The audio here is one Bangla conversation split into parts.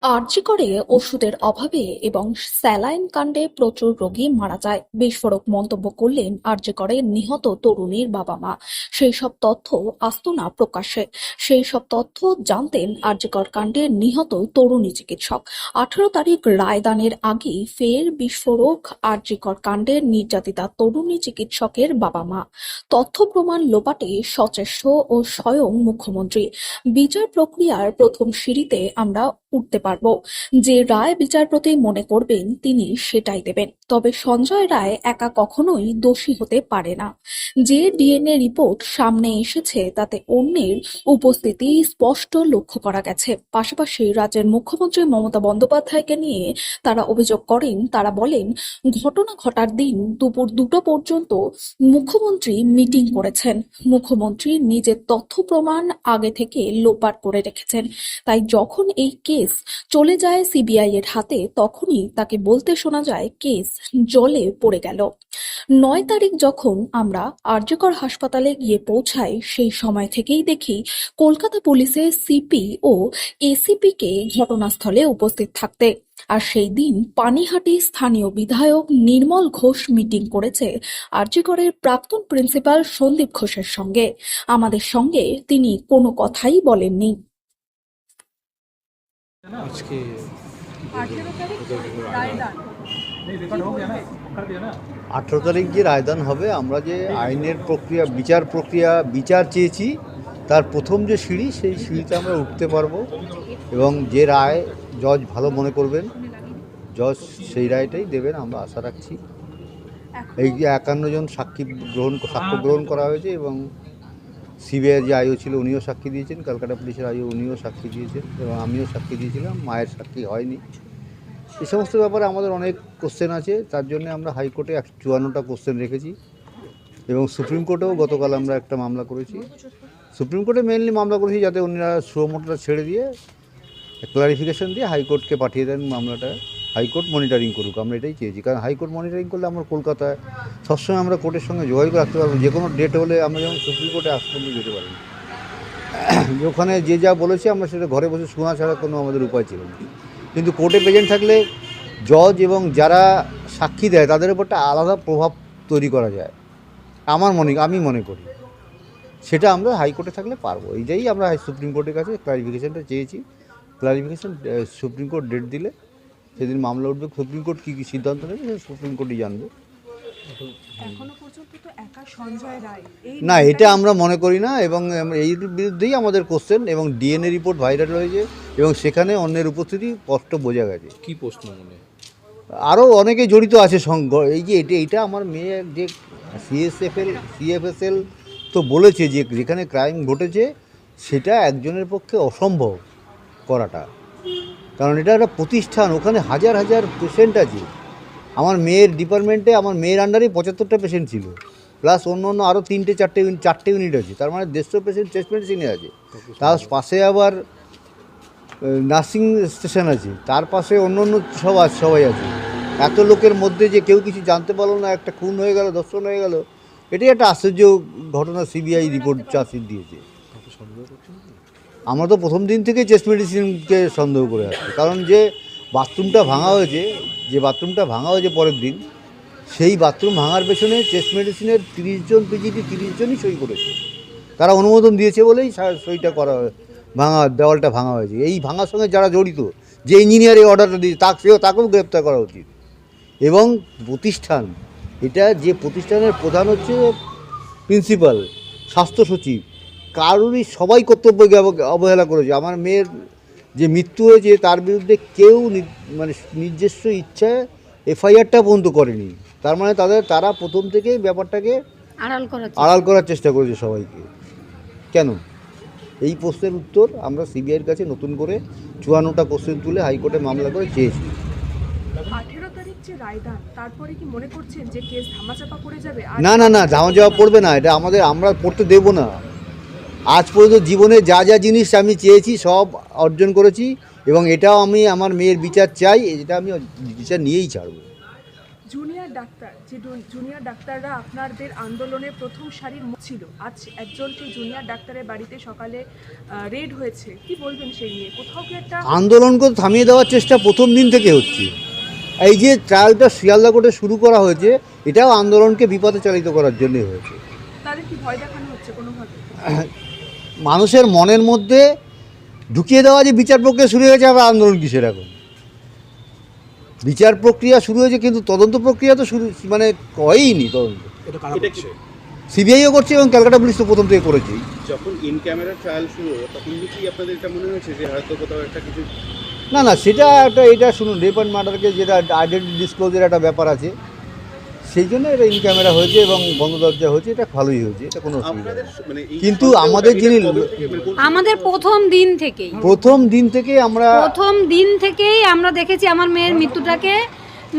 আরজি করে ওষুধের অভাবে এবং স্যালাইন কাণ্ডে প্রচুর রোগী মারা যায়। বিস্ফোরক মন্তব্য করলেন আরজি করে নিহত তরুণীর বাবা মা। সেই সব তথ্য আসতো না প্রকাশ্যে। সেই সব তথ্য জানতেন আরজিকর কাণ্ডে নিহত তরুণী চিকিৎসক। 18 তারিখ রায়দানের আগেই ফের বিস্ফোরক আরজিকর কাণ্ডে নির্যাতিতা তরুণী চিকিৎসকের বাবা মা। তথ্য প্রমাণ লোপাটে সচেষ্ট ও স্বয়ং মুখ্যমন্ত্রী। বিচার প্রক্রিয়ার প্রথম সিঁড়িতে আমরা উঠতে পারব। যে রায় বিচারপতি মনে করবেন তিনি সেটাই দেবেন। তবে সঞ্জয় রায় একা কখনোই দোষী হতে পারে না। যে ডিএনএ রিপোর্ট সামনে এসেছে তাতে অন্যের উপস্থিতি স্পষ্ট লক্ষ্য করা গেছে। পাশাপাশি রাজ্যের মুখ্যমন্ত্রী মমতা বন্দ্যোপাধ্যায়কে নিয়ে তারা অভিযোগ করেন। তারা বলেন, ঘটনা ঘটার দিন দুপুর 2টো পর্যন্ত মুখ্যমন্ত্রী মিটিং করেছেন। মুখ্যমন্ত্রী নিজের তথ্য প্রমাণ আগে থেকে লোপাট করে রেখেছেন। তাই যখন এই কেস চলে যায় সিবিআই এর হাতে, তখনই তাকে বলতে শোনা যায় কেস জলে পড়ে গেল। 9 তারিখ যখন আমরা আরজিকর হাসপাতালে গিয়ে পৌঁছাই, সেই সময় থেকেই দেখি কলকাতা পুলিশের সিপি ও এসিপি কে ঘটনাস্থলে উপস্থিত থাকতে। আর সেই দিন পানিহাটি স্থানীয় বিধায়ক নির্মল ঘোষ মিটিং করেছে আরজিকরের প্রাক্তন প্রিন্সিপাল সন্দীপ ঘোষের সঙ্গে। আমাদের সঙ্গে তিনি কোনো কথাই বলেননি। আজকে 18 তারিখ রায়দান। 18 তারিখ যে রায়দান হবে, আমরা যে আইনের বিচার চেয়েছি তার প্রথম যে সিঁড়ি, সেই সিঁড়িতে আমরা উঠতে পারবো এবং যে রায় জজ ভালো মনে করবেন, জজ সেই রায়টাই দেবেন আমরা আশা রাখছি। এই যে 51 জন সাক্ষ্য গ্রহণ করা হয়েছে এবং সিবিআই যে আইও ছিল উনিও সাক্ষী দিয়েছেন, কলকাতা পুলিশের আইও উনিও সাক্ষী দিয়েছেন এবং আমিও সাক্ষী দিয়েছিলাম। মায়ের সাক্ষী হয়নি। এই সমস্ত ব্যাপারে আমাদের অনেক কোশ্চেন আছে, তার জন্য আমরা হাইকোর্টে 54টা কোশ্চেন রেখেছি এবং সুপ্রিম কোর্টেও গতকাল আমরা একটা মামলা করেছি। সুপ্রিম কোর্টে মেনলি মামলা করেছি যাতে উনিরা সুমোটোটা ছেড়ে দিয়ে ক্লারিফিকেশন দিয়ে হাইকোর্টকে পাঠিয়ে দেন মামলাটা, হাইকোর্ট মনিটরিং করুক। আমরা এটাই চেয়েছি, কারণ হাইকোর্ট মনিটরিং করলে আমরা কলকাতায় সবসময় আমরা কোর্টের সঙ্গে যোগাযোগ রাখতে পারবো। যে কোনো ডেট হলে আমরা যেমন সুপ্রিম কোর্টে আজ পর্যন্ত যেতে পারি, ওখানে যে যা বলেছে আমরা সেটা ঘরে বসে শোনা ছাড়া কোনো আমাদের উপায় ছিল না। কিন্তু কোর্টে প্রেজেন্ট থাকলে জজ এবং যারা সাক্ষী দেয় তাদের উপর একটা আলাদা প্রভাব তৈরি করা যায় আমি মনে করি। সেটা আমরা হাইকোর্টে থাকলে পারবো। এইটাই আমরা সুপ্রিম কোর্টের কাছে ক্লারিফিকেশনটা চেয়েছি। ক্লারিফিকেশন সুপ্রিম কোর্ট ডেট দিলে সেদিন মামলা উঠবে। সুপ্রিম কোর্ট কী সিদ্ধান্ত নেবে সেটা সুপ্রিম কোর্টই জানবে। এখনো পর্যন্ত তো একা সঞ্জয় রায় না, এটা আমরা মনে করি না এবং এই বিরুদ্ধেই আমাদের কোশ্চেন এবং ডিএনএ রিপোর্ট ভাইরাল হয়েছে এবং সেখানে অন্যের উপস্থিতি স্পষ্ট বোঝা গেছে। কি প্রশ্ন মনে? আরও অনেকে জড়িত আছে এই যে এটা আমার মেয়ে যে সিএফএসএল তো বলেছে যে যেখানে ক্রাইম ঘটেছে সেটা একজনের পক্ষে অসম্ভব করাটা, কারণ এটা একটা প্রতিষ্ঠান, ওখানে হাজার হাজার পেশেন্ট আছে। আমার মেয়ের ডিপার্টমেন্টে আমার মেয়ের আন্ডারে 75টা পেশেন্ট ছিল, প্লাস অন্য অন্য আরও 3-4টে ইউনিট আছে, তার মানে 150 পেশেন্ট চেস্ট মেডিসিনে আছে। তার পাশে আবার নার্সিং স্টেশন আছে, তার পাশে অন্য অন্য সবাই আছে। এত লোকের মধ্যে যে কেউ কিছু জানতে পারলো না, একটা খুন হয়ে গেল, ধর্ষণ হয়ে গেল, এটাই একটা আশ্চর্য ঘটনা। সিবিআই রিপোর্ট চার্জশিট দিয়েছে। আমরা তো প্রথম দিন থেকে চেস্ট মেডিসিনকে সন্দেহ করে আসছি, কারণ যে বাথরুমটা ভাঙা হয়েছে পরের দিন, সেই বাথরুম ভাঙার পেছনে চেস্ট মেডিসিনের 30 জন পিজিটি 30 জনই সই করেছে। তারা অনুমোদন দিয়েছে বলেই সইটা করা, দেওয়ালটা ভাঙা হয়েছে। এই ভাঙার সঙ্গে যারা জড়িত, যে ইঞ্জিনিয়ার এই অর্ডারটা দিয়েছে তাকেও গ্রেপ্তার করা উচিত। এবং প্রতিষ্ঠান, এটা যে প্রতিষ্ঠানের প্রধান হচ্ছে প্রিন্সিপাল, স্বাস্থ্য সচিব, কারোরই সবাই কর্তব্যকে অবহেলা করেছে। আমার মেয়ের যে মৃত্যু হয়েছে তার বিরুদ্ধে কেউ মানে নিজস্ব ইচ্ছায় এফআইআরটা পর্যন্ত করেনি। তার মানে তারা প্রথম থেকেই ব্যাপারটাকে আড়াল করার চেষ্টা করেছে সবাইকে। কেন? এই প্রশ্নের উত্তর আমরা সিবিআইয়ের কাছে নতুন করে 54টা কোশ্চেন তুলে হাইকোর্টে মামলা করে চেয়েছি। 18 তারিখ যে রায়দান, তারপরে কি মনে করছেন যে কেস ধামাচাপা পড়ে যাবে? না, ধামাচাপা পড়বে না। এটা আমরা পড়তে দেব না। আজ পর্যন্ত জীবনে যা যা জিনিস আমি চেয়েছি সব অর্জন করেছি এবং এটাও আমি আমার মেয়ের বিচার চাই, এটা আমি বিচার নিয়েই ছাড়ব। জুনিয়র ডাক্তার যে জুনিয়র ডাক্তাররা আপনাদের আন্দোলনের প্রথম সারির মুখ ছিল, আজ একজন সেই জুনিয়র ডাক্তারের বাড়িতে সকালে রেড হয়েছে, কি বলবেন সেই নিয়ে? কোথাও কি একটা আন্দোলনকে থামিয়ে দেওয়ার চেষ্টা প্রথম দিন থেকে হচ্ছে। এই যে ট্রায়ালটা শিয়ালদা কোর্টে শুরু করা হয়েছে, এটাও আন্দোলনকে বিপদে চালিত করার জন্যই হয়েছে। তাদের কি ভয় দেখানো হচ্ছে কোনোভাবে? মানুষের মনের মধ্যে ঢুকিয়ে দেওয়া যে বিচার প্রক্রিয়া শুরু হয়েছে, আবার আন্দোলন কিসের? এখন বিচার প্রক্রিয়া শুরু হয়েছে কিন্তু তদন্ত প্রক্রিয়া তো শুরু মানে হয়ইনি। তদন্ত সিবিআইও করছে এবং ক্যালকাটা পুলিশ তো প্রথম থেকে করেছে। যখন ইন ক্যামেরা ট্রায়াল শুরু হলো তখন কি আপনাদের এটা মনে হয়েছে যে হয়তো কোথাও একটা কিছু? না সেটা এটা শুনুন, রেপ অ্যান্ড মার্ডারকে যেটা আইডেন্টি ডিসক্লোজের একটা ব্যাপার আছে, সেই জন্য এটা ইন ক্যামেরা হয়েছে এবং বন্ধ দরজা হয়েছে, এটা ভালোই হয়েছে, এটা কোনো অসুবিধা আপনাদের নেই। মানে এই কিন্তু আমাদের যিনি আমাদের প্রথম দিন থেকেই আমরা দেখেছি আমার মেয়ের মৃত্যুটাকে,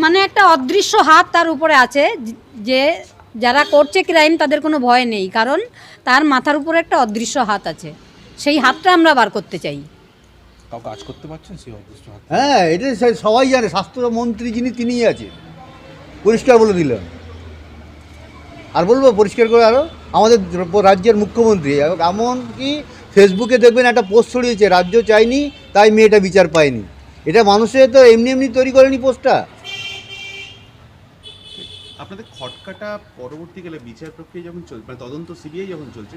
মানে একটা অদৃশ্য হাত তার উপরে আছে, যে যারা করছে ক্রাইম তাদের কোনো ভয় নেই, কারণ তার মাথার উপরে একটা অদৃশ্য হাত আছে, সেই হাতটা আমরা বার করতে চাই। কাজ করতে পারছেন সেই অদৃশ্য হাত? হ্যাঁ, এটা সবাই জানে, স্বাস্থ্যমন্ত্রী যিনি তিনিই আছেন, পরিষ্কার বলে দিলাম। আর বলবো পরিষ্কার করে আরও, আমাদের রাজ্যের মুখ্যমন্ত্রী এমনকি ফেসবুকে দেখবেন একটা পোস্ট ছড়িয়েছে, রাজ্য চায়নি তাই মেয়েটা বিচার পায়নি। এটা মানুষের তো এমনি তৈরি করেনি পোস্টটা। আপনাদের খটকাটা পরবর্তীকালে বিচার প্রক্রিয়া যখন চলছে, মানে তদন্ত সিবিআই যখন চলছে,